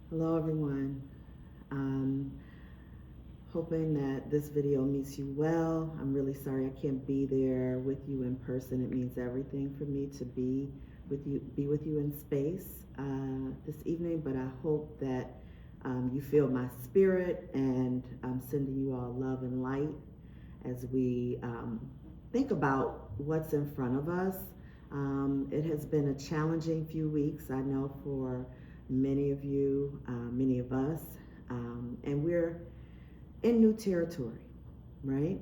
Hello everyone. Um, Hoping that this video meets you well. I'm really sorry I can't be there with you in person. It means everything for me to be with you in space this evening, but I hope that you feel my spirit, and I'm sending you all love and light as we think about what's in front of us. It has been a challenging few weeks, I know, for many of you, many of us, and we're in new territory, right?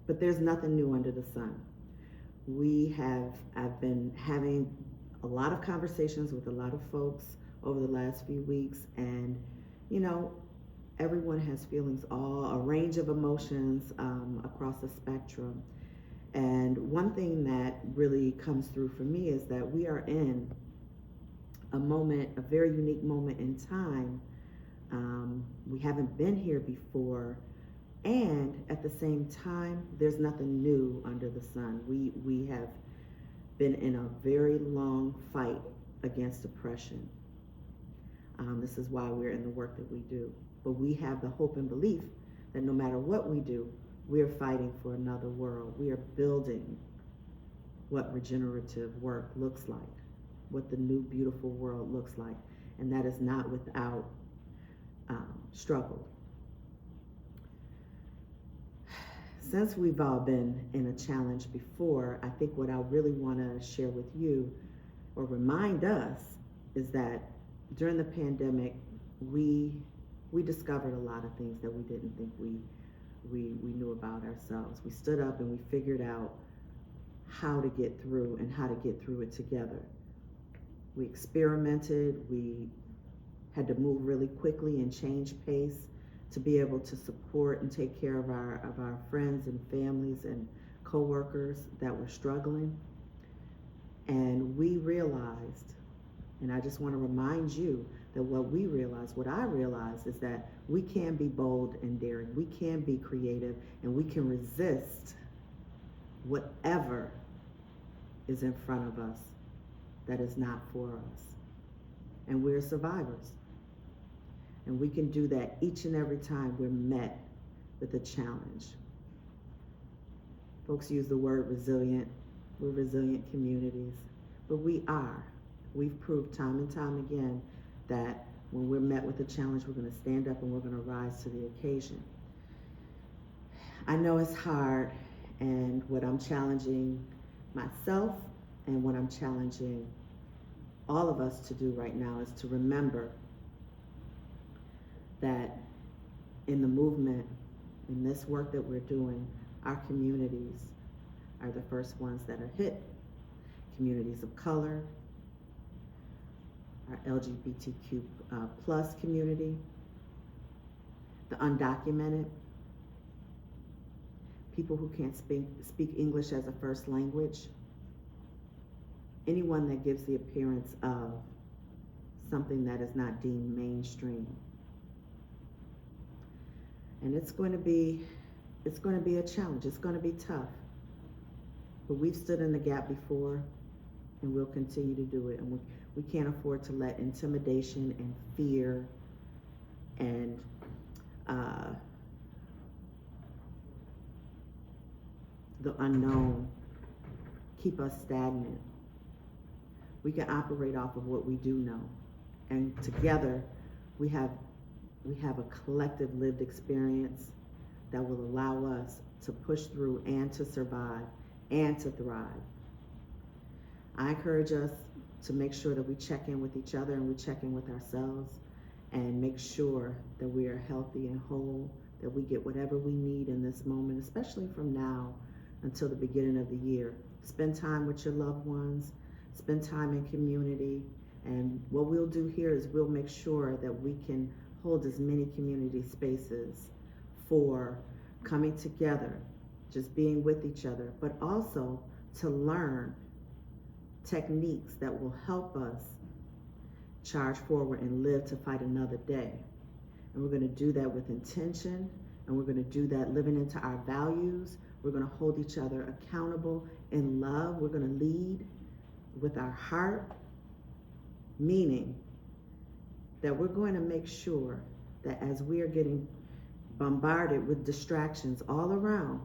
But there's nothing new under the sun. I've been having a lot of conversations with a lot of folks over the last few weeks, and you know, everyone has feelings, all a range of emotions across the spectrum. And one thing that really comes through for me is that we are in a moment, a very unique moment in time. We haven't been here before, and at the same time, there's nothing new under the sun. We have been in a very long fight against depression. This is why we're in the work that we do. But we have the hope and belief that no matter what we do, we are fighting for another world. We are building what regenerative work looks like, what the new beautiful world looks like, and that is not without struggle. Since we've all been in a challenge before, I think what I really want to share with you or remind us is that during the pandemic, we discovered a lot of things that we didn't think we knew about ourselves. We stood up and we figured out how to get through and how to get through it together. We experimented, we had to move really quickly and change pace to be able to support and take care of our friends and families and coworkers that were struggling. And we realized, and I just want to remind you that what I realized is that we can be bold and daring, we can be creative, and we can resist whatever is in front of us that is not for us. And we're survivors. And we can do that each and every time we're met with a challenge. Folks use the word resilient. We're resilient communities, but we are. We've proved time and time again that when we're met with a challenge, we're going to stand up and we're going to rise to the occasion. I know it's hard, and what I'm challenging myself and what I'm challenging all of us to do right now is to remember that in the movement, in this work that we're doing, our communities are the first ones that are hit. Communities of color, our LGBTQ plus community, the undocumented, people who can't speak English as a first language, anyone that gives the appearance of something that is not deemed mainstream. And it's going to be a challenge. It's going to be tough. But we've stood in the gap before, and we'll continue to do it. And we can't afford to let intimidation and fear and the unknown keep us stagnant. We can operate off of what we do know. And together, we have a collective lived experience that will allow us to push through and to survive and to thrive. I encourage us to make sure that we check in with each other and we check in with ourselves and make sure that we are healthy and whole, that we get whatever we need in this moment, especially from now until the beginning of the year. Spend time with your loved ones, spend time in community, and what we'll do here is we'll make sure that we can hold as many community spaces for coming together, just being with each other, but also to learn techniques that will help us charge forward and live to fight another day. And we're going to do that with intention, and we're going to do that living into our values. We're going to hold each other accountable in love. We're going to lead with our heart, meaning that we're going to make sure that as we are getting bombarded with distractions all around,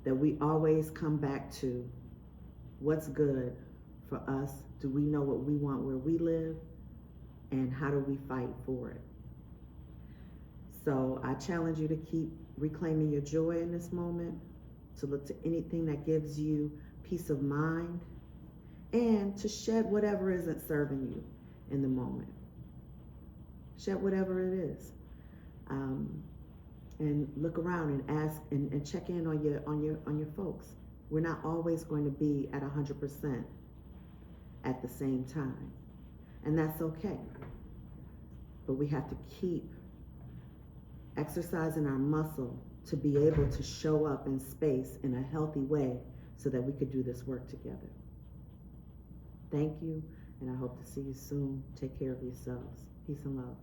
that we always come back to what's good for us. Do we know what we want where we live? And how do we fight for it? So I challenge you to keep reclaiming your joy in this moment, to look to anything that gives you peace of mind, and to shed whatever isn't serving you in the moment. Shed whatever it is. And look around and ask and check in on your folks. We're not always going to be at 100% at the same time, and that's okay. But we have to keep exercising our muscle to be able to show up in space in a healthy way so that we could do this work together. Thank you, and I hope to see you soon. Take care of yourselves. Peace and love.